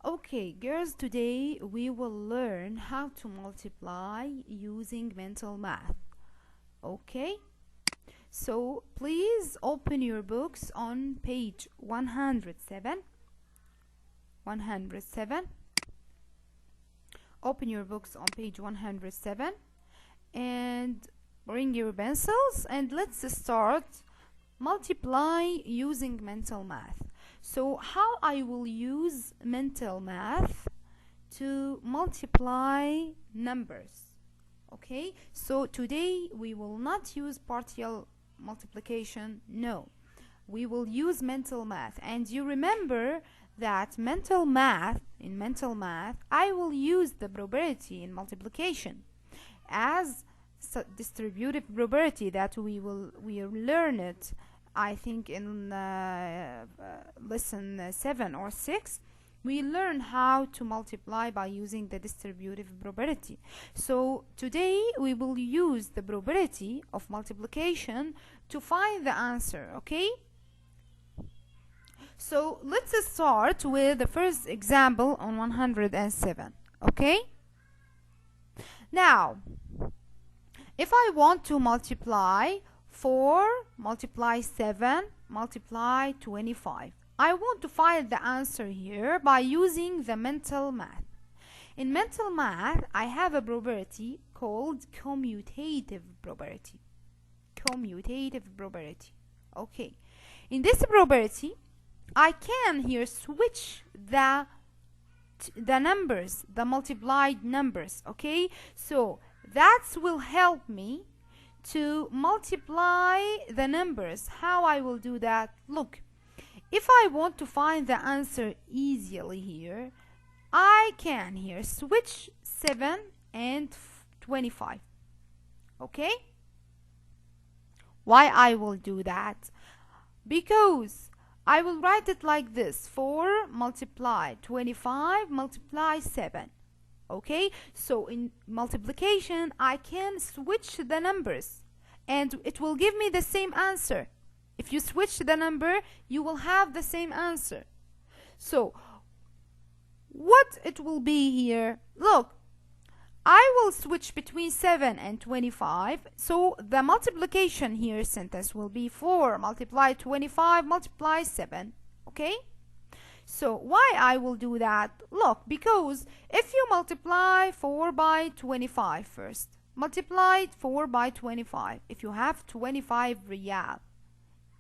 Okay, girls, today we will learn how to multiply using mental math. Okay, so please open your books on page 107. 107. Open your books on page 107 and bring your pencils and let's start multiply using mental math. So how I will use mental math to multiply numbers. Okay, so today we will not use partial multiplication. No, we will use mental math. And you remember that in mental math I will use the probability in multiplication as distributive probability that we learn it, I think, in lesson 7 or 6. We learn how to multiply by using the distributive probability. So today we will use the probability of multiplication to find the answer. Okay, so let's start with the first example on 107. Okay, now if I want to multiply 4 multiply 7 multiply 25, I want to find the answer here by using the mental math. In mental math, I have a probability called commutative probability. Commutative probability. Okay. In this probability, I can here switch the numbers, the multiplied numbers. Okay. So that will help me to multiply the numbers. How I will do that? Look, if I want to find the answer easily here, I can here switch 7 and 25. Okay? Why I will do that? Because I will write it like this: 4 multiply 25 multiply 7. Okay, so in multiplication I can switch the numbers and it will give me the same answer. If you switch the number, you will have the same answer. So what it will be here? Look, I will switch between 7 and 25. So the multiplication here sentence will be 4 multiply 25 multiply 7. Okay? So why I will do that? Look, because if you multiply 4 by 25 first, multiply 4 by 25, if you have 25 riyal,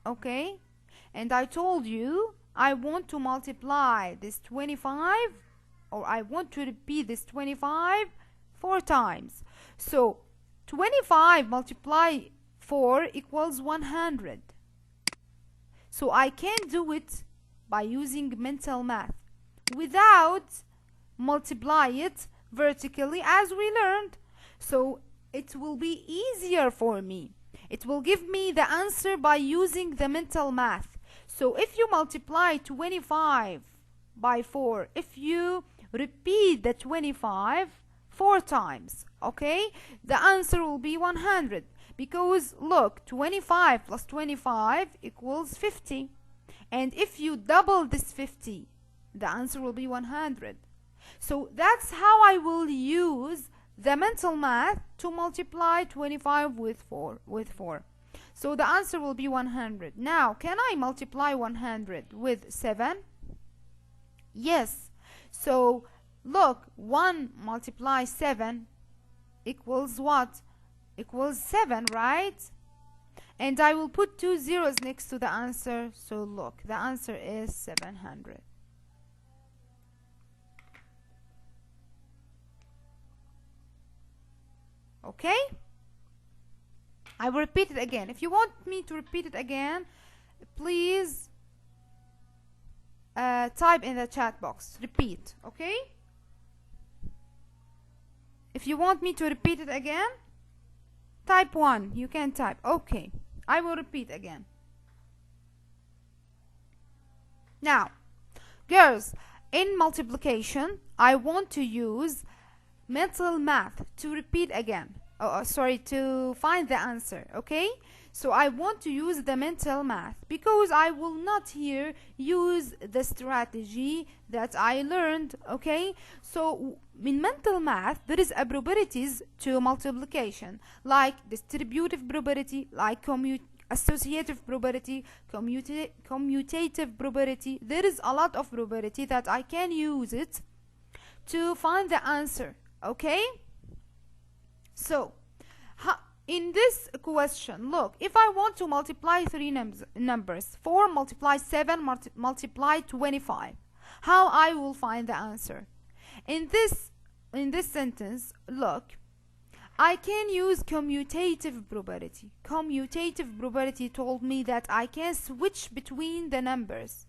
okay, and I told you I want to multiply this 25, or I want to repeat this 25 4 times. So 25 multiply 4 equals 100. So I can do it by using mental math without multiply it vertically as we learned. So it will be easier for me. It will give me the answer by using the mental math. So if you multiply 25 by 4, if you repeat the 25 4 times, okay, the answer will be 100. Because look, 25 plus 25 equals 50. And if you double this 50, the answer will be 100. So that's how I will use the mental math to multiply 25 with 4. So the answer will be 100. Now, can I multiply 100 with 7? Yes. So look, 1 multiply 7 equals what? Equals 7, right? And I will put 2 zeros next to the answer. So look, the answer is 700. Okay? I will repeat it again. If you want me to repeat it again, please type in the chat box. Repeat, okay? If you want me to repeat it again, type 1. You can type. Okay. I will repeat again. Now, girls, in multiplication, I want to use mental math to repeat again. sorry, to find the answer. Okay, so I want to use the mental math because I will not here use the strategy that I learned. Okay, so in mental math there is a probabilities to multiplication, like distributive probability, like associative probability, commutative probability. There is a lot of probability that I can use it to find the answer. Okay, so in this question, look, if I want to multiply three numbers, 4 multiply 7 multiply 25, how I will find the answer? In this sentence, look, I can use commutative probability. Commutative probability told me that I can switch between the numbers.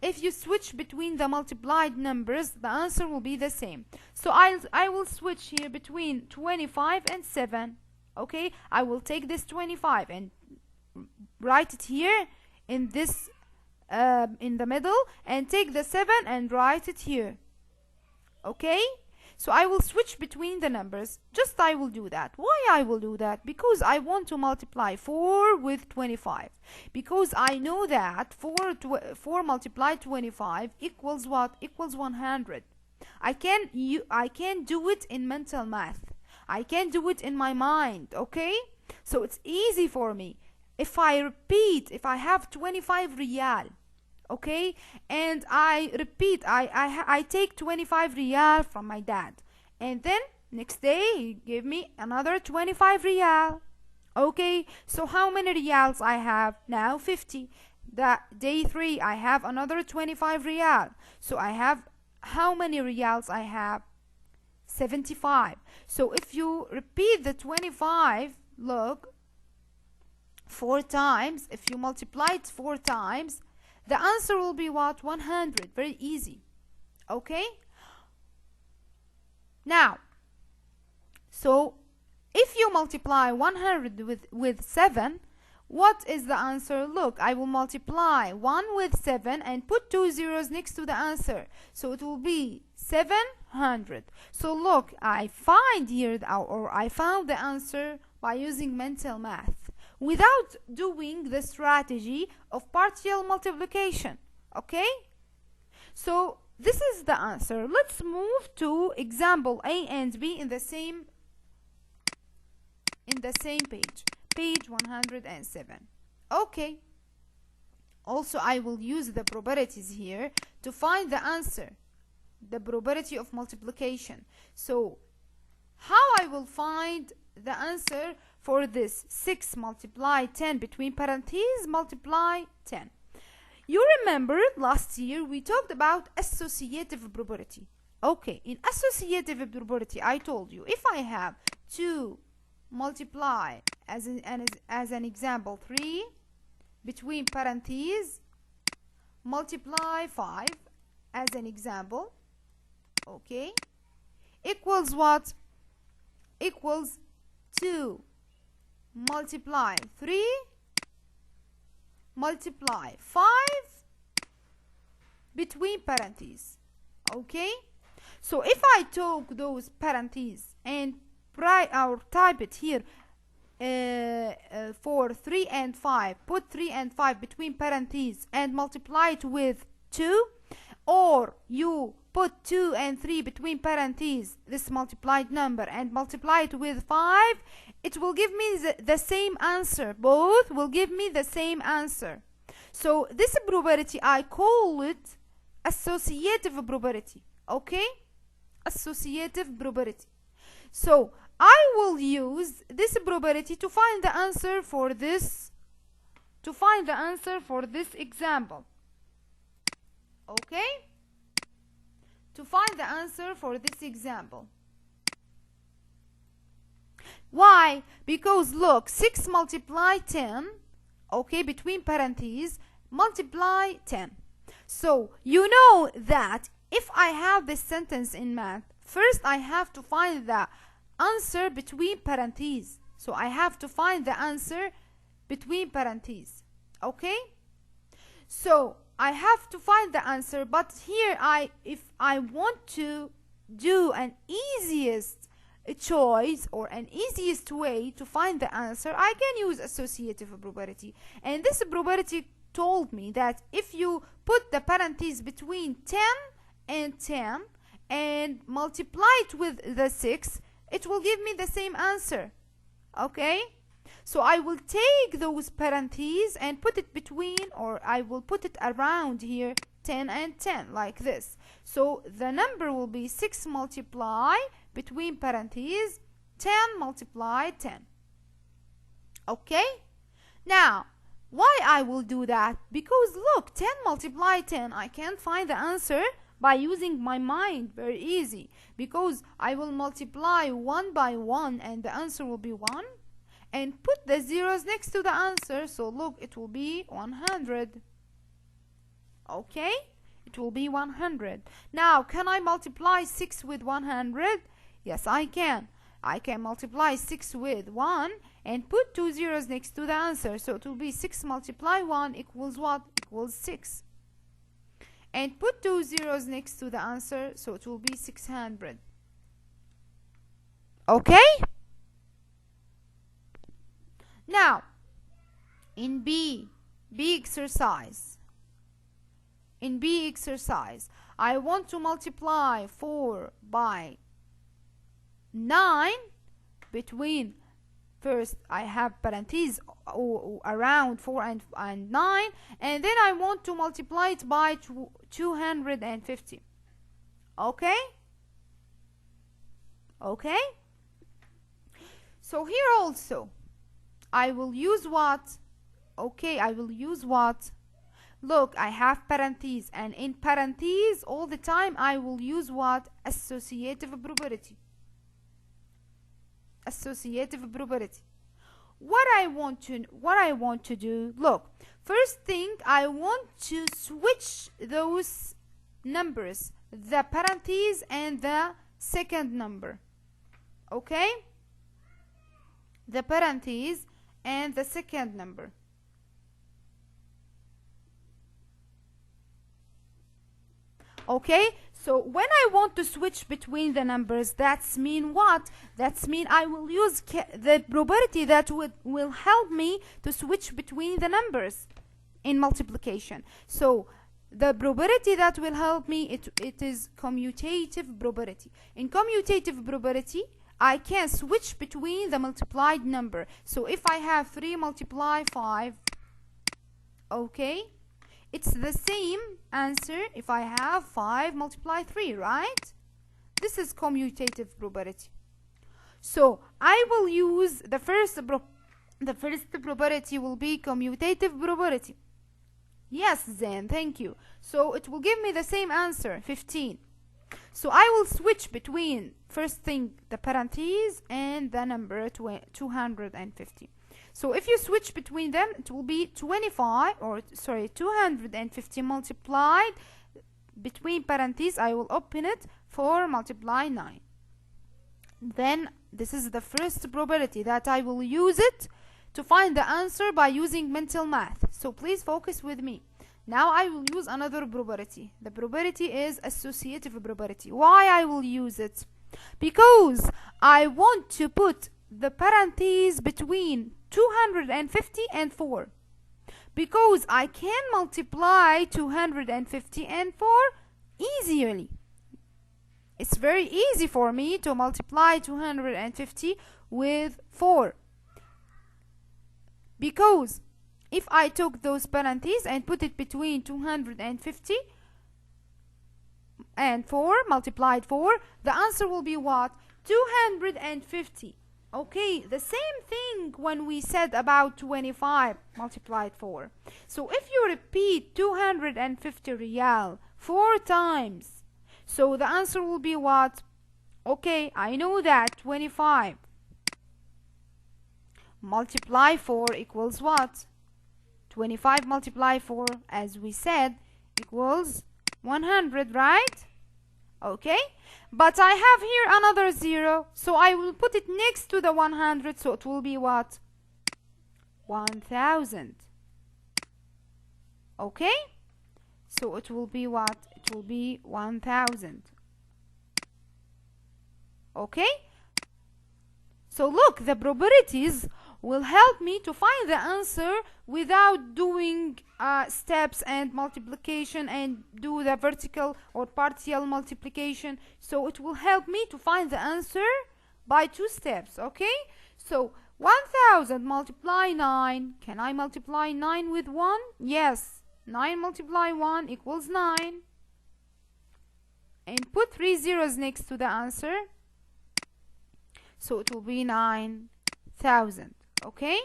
If you switch between the multiplied numbers, the answer will be the same. So I will switch here between 25 and 7. Okay, I will take this 25 and write it here in this in the middle, and take the 7 and write it here. Okay, so I will switch between the numbers. Just I will do that. Why I will do that? Because I want to multiply 4 with 25. Because I know that 4 multiplied 25 equals what? Equals 100. I can do it in mental math. I can do it in my mind. Okay? So it's easy for me. If I repeat, if I have 25 riyal, okay, and I repeat, I take 25 riyal from my dad, and then next day he gave me another 25 riyal. Okay, so how many riyals I have now? 50. That day 3 I have another 25 riyal, so I have how many riyals I have? 75. So if you repeat the 25, look, 4 times, if you multiply it 4 times, the answer will be what? 100. Very easy. Okay? Now, so if you multiply 100 with 7, what is the answer? Look, I will multiply 1 with 7 and put 2 zeros next to the answer. So it will be 700. So look, I find here, or I found the answer by using mental math, without doing the strategy of partial multiplication. Okay, so this is the answer. Let's move to example A and B in the same page 107. Okay, also I will use the probabilities here to find the answer, the probability of multiplication. So how I will find the answer for this? 6 multiply 10 between parentheses multiply 10. You remember last year we talked about associative probability. Okay, in associative probability I told you if I have 2 multiply as an example 3 between parentheses multiply 5 as an example, okay, equals what? Equals 2 multiply 3 multiply 5 between parentheses. Okay, so if I took those parentheses and type it here for 3 and 5, put 3 and 5 between parentheses and multiply it with 2, or you put 2 and 3 between parentheses, this multiplied number, and multiply it with 5, it will give me the same answer. Both will give me the same answer. So this probability I call it associative probability. Okay, associative probability. So I will use this probability to find the answer for this example. Okay, to find the answer for this example. Why? Because look, 6 multiply 10, okay, between parentheses multiply 10. So you know that if I have this sentence in math, first I have to find the answer between parentheses. So I have to find the answer between parentheses. Okay, so I have to find the answer, but here if I want to do an easiest choice or an easiest way to find the answer, I can use associative probability. And this probability told me that if you put the parentheses between 10 and 10 and multiply it with the 6, it will give me the same answer. Okay? So I will take those parentheses and put it between, or I will put it around here, 10 and 10, like this. So the number will be 6 multiply between parentheses 10 multiply 10. Okay? Now, why I will do that? Because look, 10 multiply 10, I can't find the answer by using my mind. Very easy. Because I will multiply 1 by 1 and the answer will be 1. And put the zeros next to the answer. So look, it will be 100. Okay? It will be 100. Now, can I multiply 6 with 100? Yes, I can. I can multiply 6 with 1 and put 2 zeros next to the answer. So it will be 6 multiply 1 equals what? Equals 6. And put 2 zeros next to the answer. So it will be 600. Okay? Now, in B exercise. In B exercise, I want to multiply 4 by 9 between, first I have parentheses around 4 and 9, and then I want to multiply it by 250. Okay? Okay? So here also, I will use what? Okay, I will use what? Look, I have parentheses, and in parentheses all the time I will use what? Associative probability. Associative probability. What I want to do, look, first thing I want to switch those numbers, the parentheses and the second number. Okay? The parentheses and the second number. Okay, so when I want to switch between the numbers, that's mean what? That's mean I will use the probability that will help me to switch between the numbers in multiplication. So the probability that will help me, it is commutative probability. In commutative probability, I can switch between the multiplied number. So if I have 3 multiply 5, okay, it's the same answer if I have 5 multiply 3, right? This is commutative probability. So I will use the first probability will be commutative probability. Yes, Zen, thank you. So it will give me the same answer, 15. So I will switch between, first thing, the parentheses and the number 250. So if you switch between them, it will be 250 multiplied between parentheses. I will open it, 4 multiply 9. Then this is the first probability that I will use it to find the answer by using mental math. So please focus with me. Now I will use another probability. The probability is associative probability. Why I will use it? Because I want to put the parentheses between 250 and 4. Because I can multiply 250 and 4 easily. It's very easy for me to multiply 250 with 4. Because if I took those parentheses and put it between 250 and 4, multiplied 4, the answer will be what? 250. Okay, the same thing when we said about 25 multiplied 4. So if you repeat 250 riyal 4 times, so the answer will be what? Okay, I know that 25 multiply 4 equals what? 25 multiply 4, as we said, equals 100, right? Okay, but I have here another 0, so I will put it next to the 100, so it will be what? 1000. Okay, so it will be what? It will be 1000. Okay, So look, the probabilities will help me to find the answer without doing steps and multiplication and do the vertical or partial multiplication. So it will help me to find the answer by 2 steps, okay? So 1000 multiply 9. Can I multiply 9 with 1? Yes. 9 multiply 1 equals 9. And put 3 zeros next to the answer. So it will be 9,000. Okay?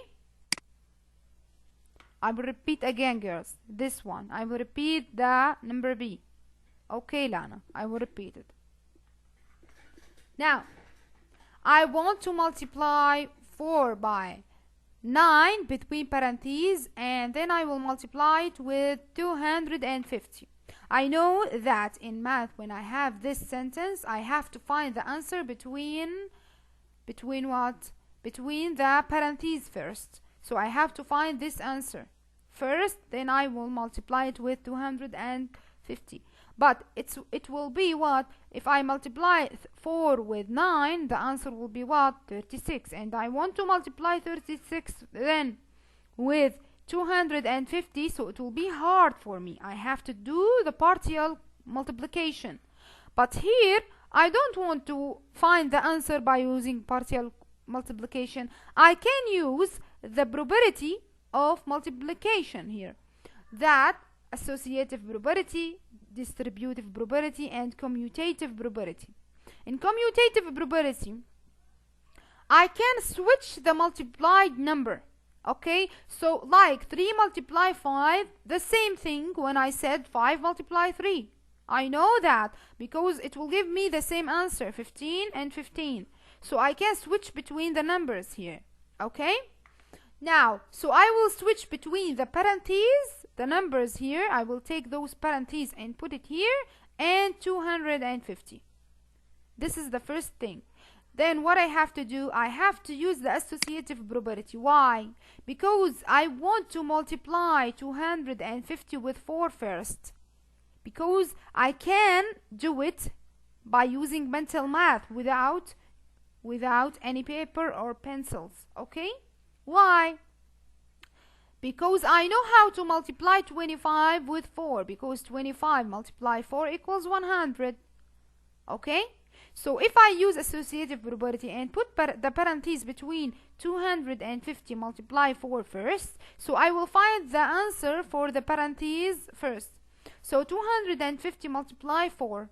I will repeat again, girls. This one. I will repeat the number B. Okay, Lana. I will repeat it. Now, I want to multiply 4 by 9 between parentheses, and then I will multiply it with 250. I know that in math, when I have this sentence, I have to find the answer between what? Between the parentheses first. So I have to find this answer first, then I will multiply it with 250. But it will be what? If I multiply 4 with 9, the answer will be what? 36. And I want to multiply 36 then with 250, so it will be hard for me. I have to do the partial multiplication. But here, I don't want to find the answer by using partial multiplication. I can use the probability of multiplication here. That associative probability, distributive probability, and commutative probability. In commutative probability, I can switch the multiplied number. Okay, so like 3 multiply 5, the same thing when I said 5 multiply 3. I know that because it will give me the same answer, 15 and 15. So I can switch between the numbers here. Okay? Now, so I will switch between the parentheses, the numbers here. I will take those parentheses and put it here, and 250. This is the first thing. Then what I have to do, I have to use the associative probability. Why? Because I want to multiply 250 with 4 first. Because I can do it by using mental math without any paper or pencils. Okay? Why? Because I know how to multiply 25 with 4. Because 25 multiply 4 equals 100. Okay? So if I use associative probability and put the parentheses between 250 multiply 4 first, so I will find the answer for the parentheses first. So 250 multiply 4.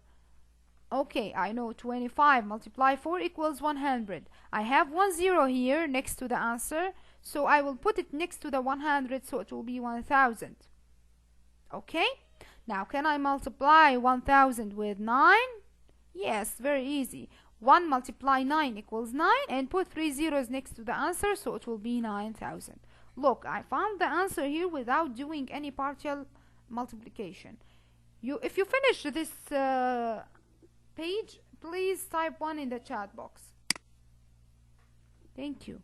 Okay, I know 25 multiply 4 equals 100. I have 1 0 here next to the answer, so I will put it next to the 100, so it will be 1000. Okay? Now, can I multiply 1000 with 9? Yes, very easy. 1 multiply 9 equals 9, and put 3 zeros next to the answer, so it will be 9000. Look, I found the answer here without doing any partial multiplication. If you finish this page, please type 1 in the chat box. Thank you.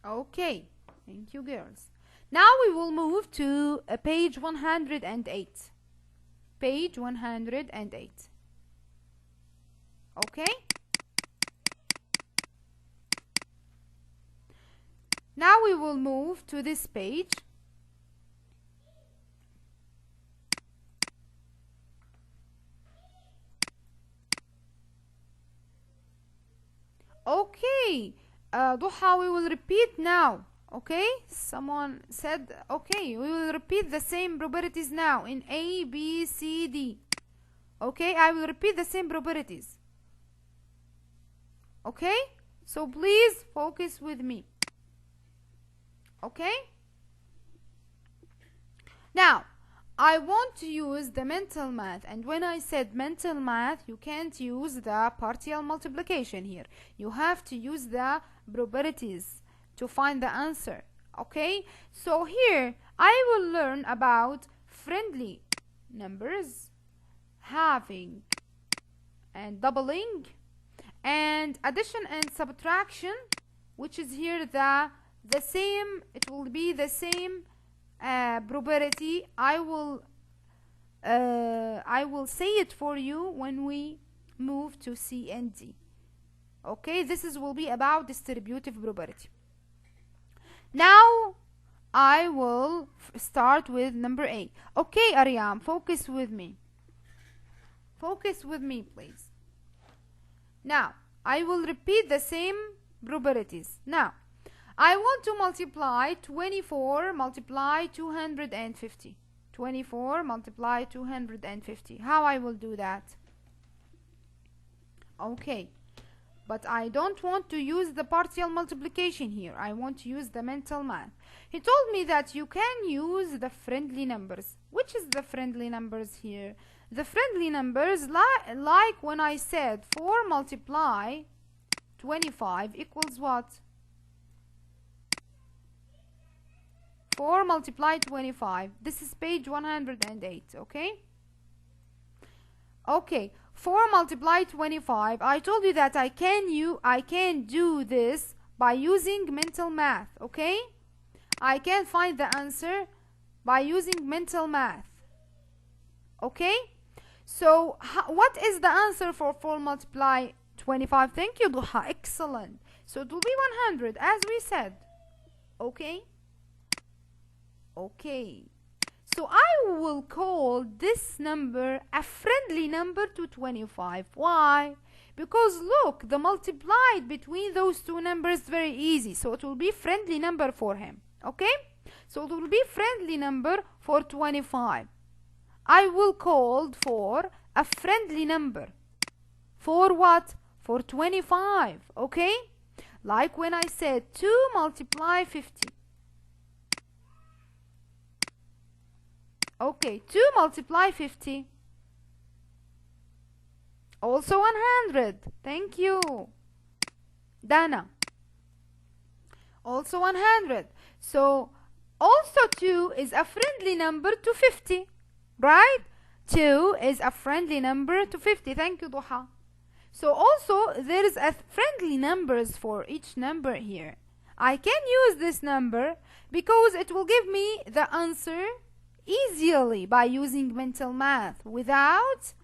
Okay, thank you, girls. Now we will move to page 108. Page 108. Okay? Now we will move to this page. Okay, Duha, we will repeat now. Okay, someone said, okay, we will repeat the same probabilities now in A, B, C, D. Okay, I will repeat the same probabilities. Okay, so please focus with me. Okay, now I want to use the mental math, and when I said mental math, you can't use the partial multiplication here. You have to use the probabilities to find the answer. Okay, so here I will learn about friendly numbers, halving and doubling, and addition and subtraction, which is here the same. It will be the same probability. I will I will say it for you when we move to C and D. Okay, will be about distributive property. Now I will start with number A. Okay, Ariam, focus with me. Focus with me, please. Now, I will repeat the same properties. Now, I want to multiply 24 multiply 250. 24 multiply 250. How I will do that? Okay. But I don't want to use the partial multiplication here. I want to use the mental math. He told me that you can use the friendly numbers. Which is the friendly numbers here? The friendly numbers, like when I said 4 multiply 25 equals what? 4 multiply 25. This is page 108, okay? Okay. 4 multiply 25. I told you that I can do this by using mental math, okay? I can find the answer by using mental math. Okay? So, what is the answer for 4 multiply 25? Thank you, Duha. Excellent. So, it will be 100, as we said. Okay? Okay. So I will call this number a friendly number to 25. Why? Because look, the multiplied between those two numbers is very easy. So it will be friendly number for him. Okay? So it will be friendly number for 25. I will call for a friendly number. For what? For 25. Okay? Like when I said 2 multiply 50. Okay, 2 multiply 50. Also 100. Thank you. Dana. Also 100. So, also 2 is a friendly number to 50. Right? 2 is a friendly number to 50. Thank you, Duha. So, also there is a friendly numbers for each number here. I can use this number because it will give me the answer easily by using mental math without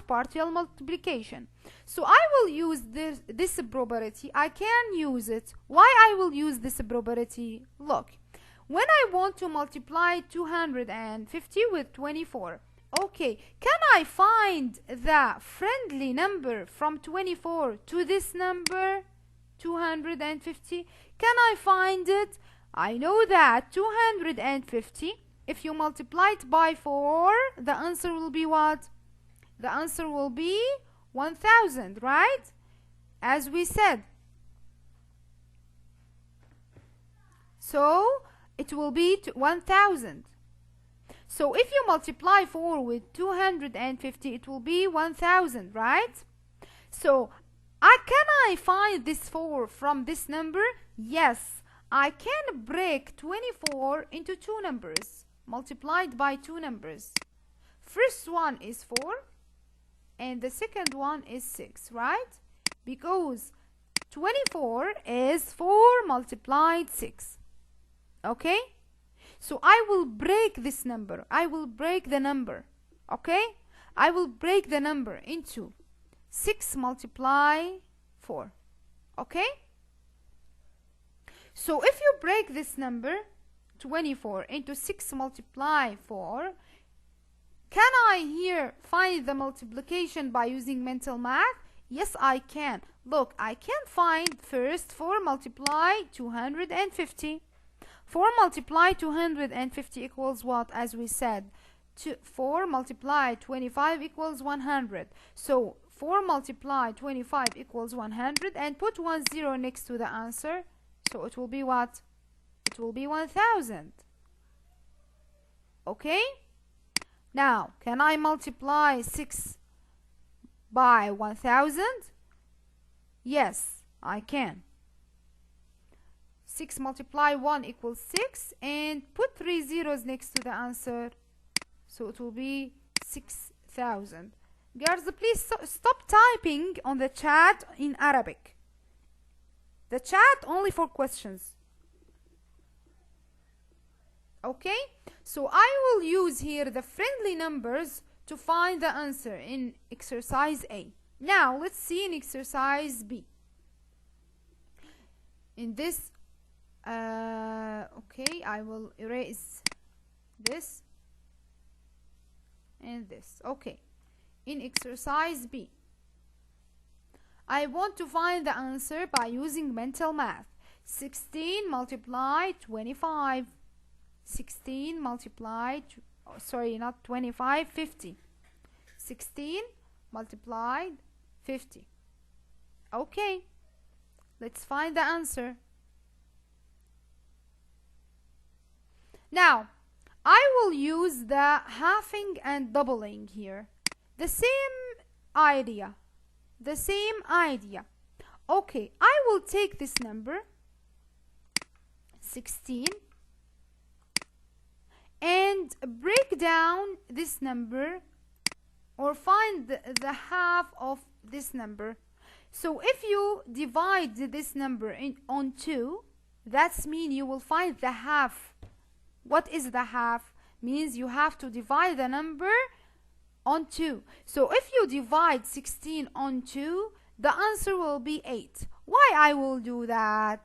partial multiplication. So I will use this property. I can use it. Why I will use this property? Look, when I want to multiply 250 with 24, okay, can I find the friendly number from 24 to this number 250? Can I find it? I know that 250, if you multiply it by 4, the answer will be what? The answer will be 1000, right? As we said. So, it will be 1000. So, if you multiply 4 with 250, it will be 1000, right? So, can I find this 4 from this number? Yes, I can break 24 into two numbers, multiplied by two numbers. First one is 4 and the second one is 6, right? Because 24 is 4 multiplied 6. Okay? So I will break this number. I will break the number. Okay? I will break the number into 6 multiply 4. Okay? So if you break this number 24 into 6 multiply 4, can I here find the multiplication by using mental math? Yes, I can. Look, I can find first 4 multiply 250. 4 multiply 250 equals what? As we said, 4 multiply 25 equals 100. So 4 multiply 25 equals 100, and put 10 next to the answer. So it will be what? It will be 1000. Okay? Now, can I multiply 6 by 1000? Yes, I can. 6 multiply 1 equals 6, and put 3 zeros next to the answer. So it will be 6000. Girls, please stop typing on the chat in Arabic. The chat only for questions. Okay, so I will use here the friendly numbers to find the answer in exercise A. Now let's see in exercise B. In this, okay, I will erase this and this. Okay, in exercise B, I want to find the answer by using mental math. 16 multiplied 25. 16 multiplied, sorry, not 25, 50. 16 multiplied 50. Okay, let's find the answer. Now, I will use the halving and doubling here. The same idea. The same idea. Okay, I will take this number, 16, and break down this number, or find the half of this number. So if you divide this number on 2, that means you will find the half. What is the half? Means you have to divide the number on 2. So if you divide 16 on 2, the answer will be 8. Why I will do that?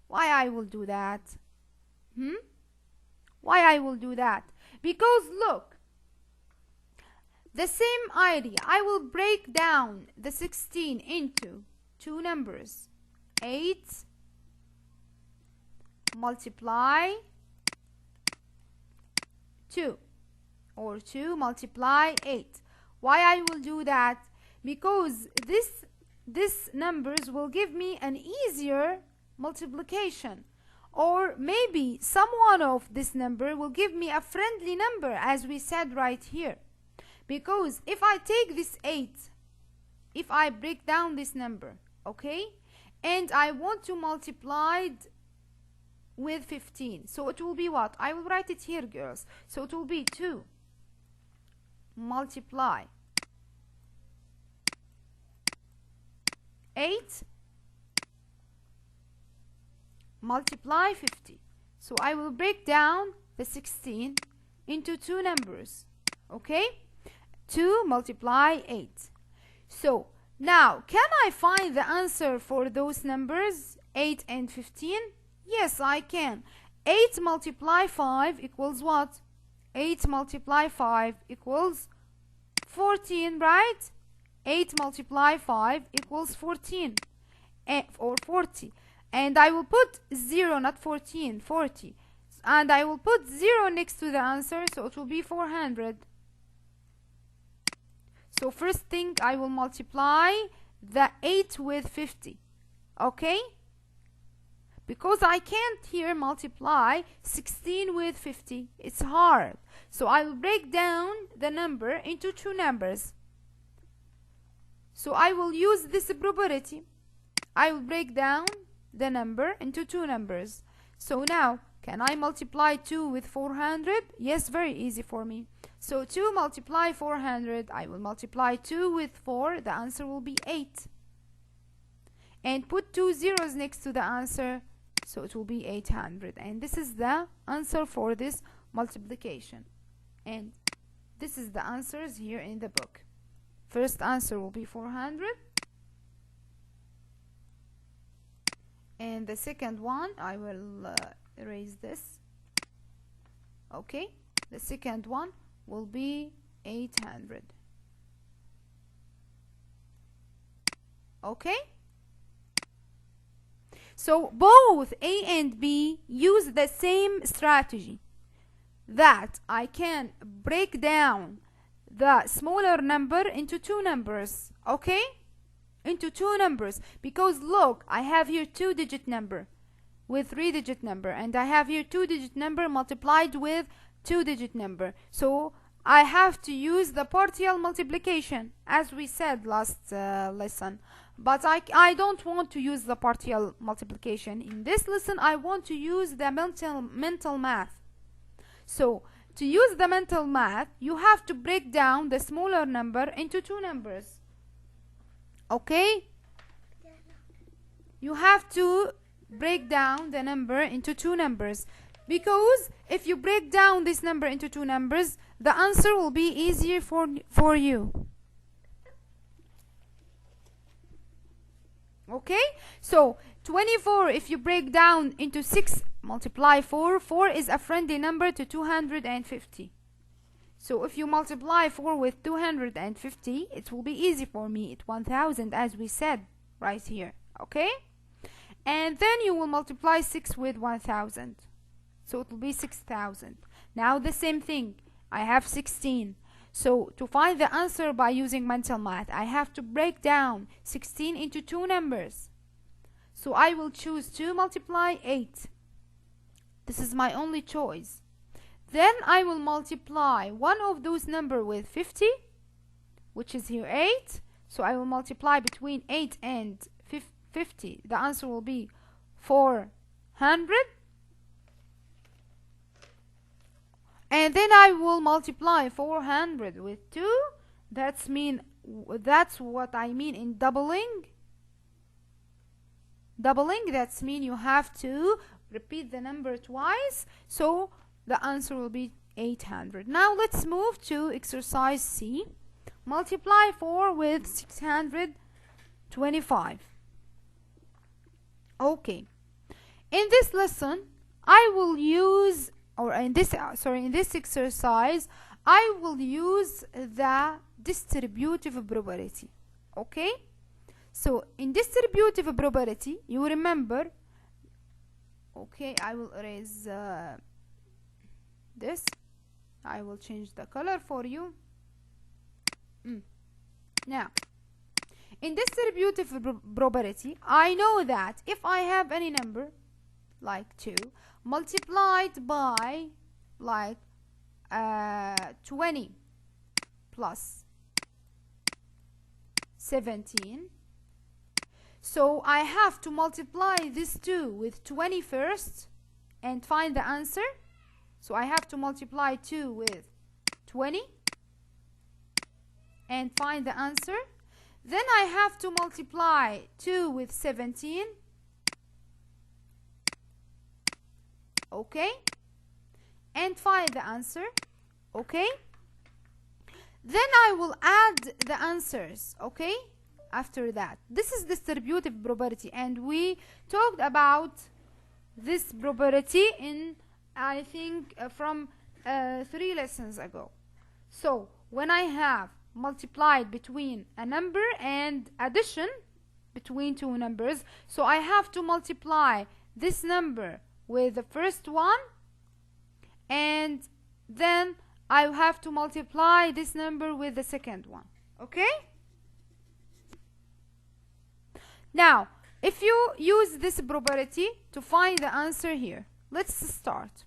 Why I will do that? Why I will do that? Because look, the same idea. I will break down the 16 into two numbers. 8 multiply 2, or 2 multiply 8. Why I will do that? Because this numbers will give me an easier multiplication, or maybe some one of this number will give me a friendly number, as we said right here. Because if I take this 8, if I break down this number, okay, and I want to multiply it with 15, so it will be what? I will write it here, girls. So it will be 2 multiply 8 multiply 50. So I will break down the 16 into two numbers, okay? 2 multiply 8. So now, can I find the answer for those numbers, 8 and 15? Yes, I can. 8 multiply 5 equals what? 8 multiply 5 equals 14, right? 8 multiply 5 equals 14, or 40. And I will put 0, not 14, 40. And I will put 0 next to the answer, so it will be 400. So first thing, I will multiply the 8 with 50, okay? Because I can't here multiply 16 with 50. It's hard. So I will break down the number into two numbers. So I will use this property. I will break down the number into two numbers. So now, can I multiply 2 with 400? Yes, very easy for me. So 2 multiply 400, I will multiply 2 with 4, the answer will be 8. And put 2 zeros next to the answer, so it will be 800. And this is the answer for this multiplication. And this is the answers here in the book. First answer will be 400. And the second one, I will erase this. Okay, the second one will be 800. Okay, so both A and B use the same strategy, that I can break down the smaller number into two numbers, okay, into two numbers. Because look, I have here 2-digit number with 3-digit number, and I have here 2-digit number multiplied with 2-digit number. So I have to use the partial multiplication, as we said last lesson. But I don't want to use the partial multiplication. In this lesson, I want to use the mental math. So to use the mental math, you have to break down the smaller number into two numbers. Okay? You have to break down the number into two numbers. Because if you break down this number into two numbers, the answer will be easier for you. Okay, so 24, if you break down into 6, multiply 4. 4 is a friendly number to 250. So if you multiply 4 with 250, it will be easy for me. It's 1000, as we said right here. Okay, and then you will multiply 6 with 1000, so it will be 6000. Now the same thing, I have 16. So to find the answer by using mental math, I have to break down 16 into two numbers. So I will choose to multiply 8. This is my only choice. Then I will multiply one of those numbers with 50, which is here 8. So I will multiply between 8 and 50. The answer will be 400. And then I will multiply 400 with 2. That's what I mean in doubling. Doubling, that's mean you have to repeat the number twice. So the answer will be 800. Now let's move to exercise C. Multiply 4 with 625. Okay. In this lesson, I will use, or in this exercise, I will use the distributive property. Okay? So in distributive property, you remember, okay, I will erase this. I will change the color for you. Now, in distributive property, I know that if I have any number like 2 multiplied by like 20 plus 17, so I have to multiply this 2 with 20 first and find the answer. So I have to multiply 2 with 20 and find the answer. Then I have to multiply 2 with 17. Okay, and find the answer. Okay, then I will add the answers. Okay, after that, this is distributive property, and we talked about this property in, I think, from 3 lessons ago. So when I have multiplied between a number and addition between two numbers, so I have to multiply this number with the first one, and then I have to multiply this number with the second one. Okay? Now, if you use this property to find the answer here, let's start.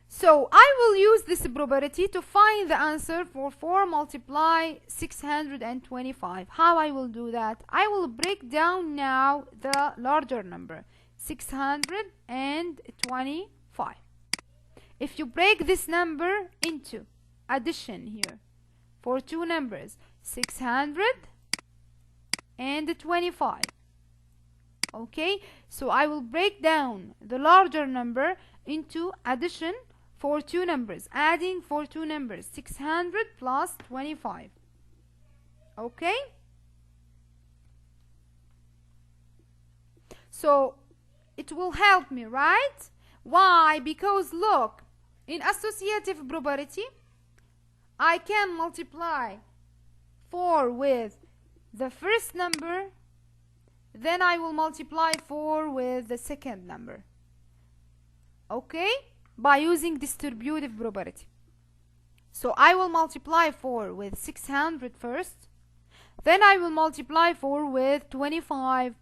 So I will use this property to find the answer for 4 multiply 625. How I will do that? I will break down now the larger number, 625. If you break this number into addition here for two numbers, 625. Okay, so I will break down the larger number into addition for two numbers, adding for two numbers, 600 plus 25. Okay, so it will help me, right? Why? Because look, in associative property, I can multiply 4 with the first number, then I will multiply 4 with the second number. Okay, by using distributive property. So I will multiply 4 with 600 first, then I will multiply 4 with 25,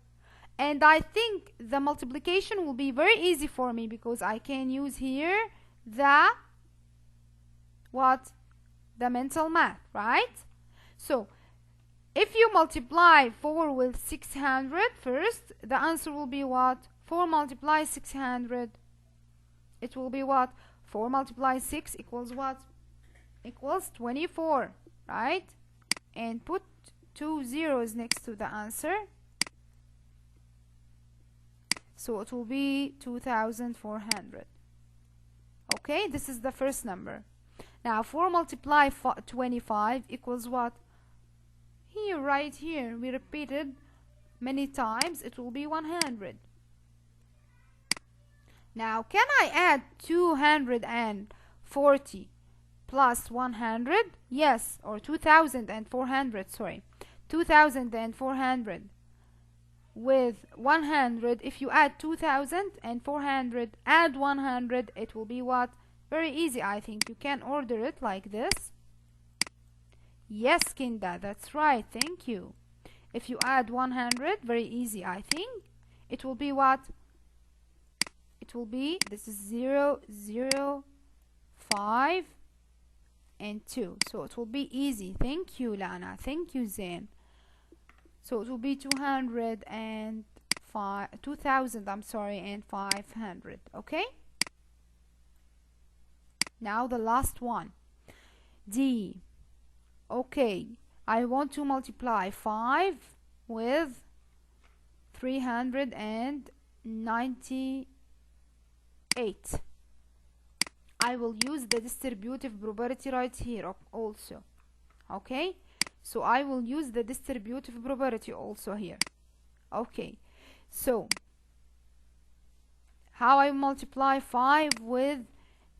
and I think the multiplication will be very easy for me because I can use here the mental math, right? So if you multiply 4 with 600 first, the answer will be what? 4 multiply 600. It will be what? 4 multiply 6 equals what? Equals 24, right? And put 2 zeros next to the answer. so it will be 2400. Okay, this is the first number. Now 4 multiply 25 equals what? Here, right here, we repeated many times, it will be 100. Now can I add 240 plus 100? Yes, or 2400, sorry. 2400 with 100. If you add 2400, add 100, it will be what? Very easy, I think. You can order it like this. Yes, Kinda, that's right, thank you. If you add 100, very easy, I think. It will be what? It will be, this is 0, 0, 5, and 2. So it will be easy. Thank you, Lana. Thank you, Zain. So it will be 2000, I'm sorry, and 500. Okay? Now the last one. D. Okay. I want to multiply 5 with 398. I will use the distributive property right here also. Okay? So I will use the distributive property also here. Okay. So how I multiply 5 with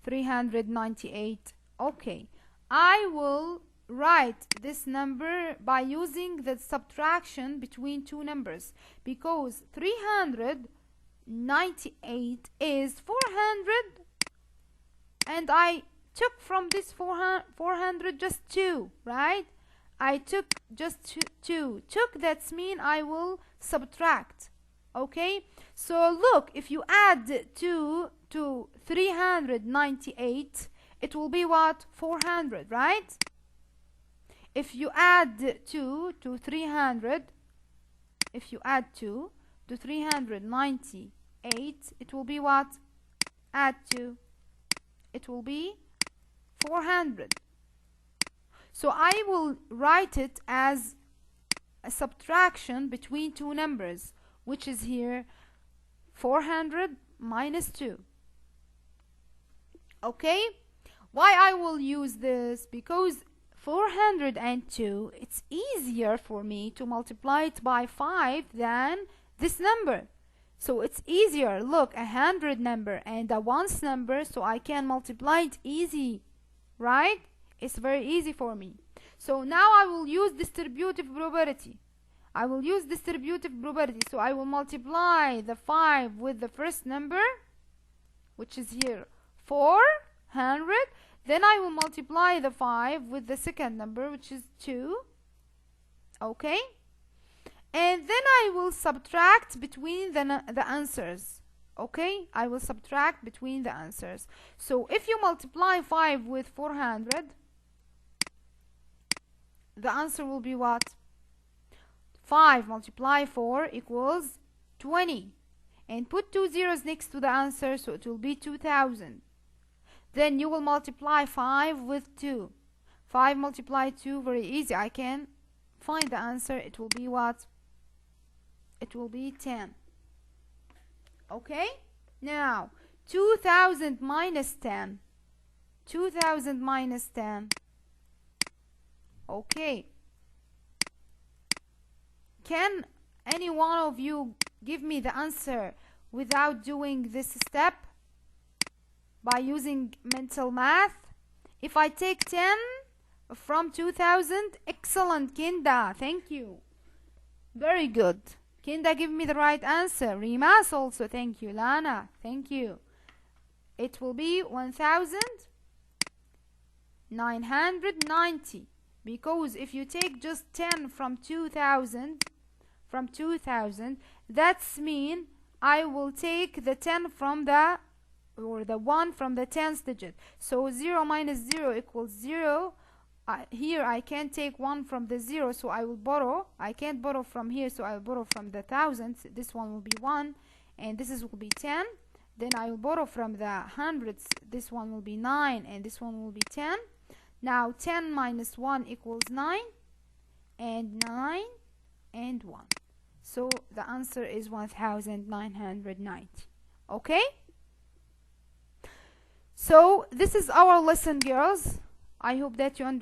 398? Okay. I will write this number by using the subtraction between two numbers, because 398 is 400, and I took from this 400 just 2, right? I took just 2. That's mean I will subtract. Okay? So look, if you add 2 to 398, it will be what? 400, right? If you add 2 to 300, if you add 2 to 398, it will be what? Add 2. It will be 400. So I will write it as a subtraction between two numbers, which is here 400 minus 2. Okay? Why I will use this? Because 402, it's easier for me to multiply it by 5 than this number. So it's easier. Look, 100 number and a ones number, so I can multiply it easy, right? It's very easy for me. So now I will use distributive property. I will use distributive property. So I will multiply the 5 with the first number, which is here 400. Then I will multiply the 5 with the second number, which is 2. Okay? And then I will subtract between the answers. Okay? I will subtract between the answers. So if you multiply 5 with 400, the answer will be what? 5 multiply 4 equals 20. And put 2 zeros next to the answer, so it will be 2000. Then you will multiply 5 with 2. 5 multiply 2, very easy. I can find the answer. It will be what? It will be 10. Okay? Now, 2000 minus 10. 2000 minus 10. Okay. Can any one of you give me the answer without doing this step? By using mental math? If I take 10 from 2000, excellent, Kinda, thank you. Very good. Kinda, give me the right answer. Rimas also, thank you. Lana, thank you. It will be 1990. Because if you take just 10 from 2000, that's mean I will take the 10 from the 1 from the 10th digit. So 0 minus 0 equals 0. Here I can take 1 from the 0, so I will borrow. I can't borrow from here, so I will borrow from the thousands. This one will be 1, and this will be 10. Then I will borrow from the hundreds. This one will be 9, and this one will be 10. Now 10 minus 1 equals 9, and 9 and 1. So the answer is 1990. Okay, so this is our lesson, girls. I hope that you understand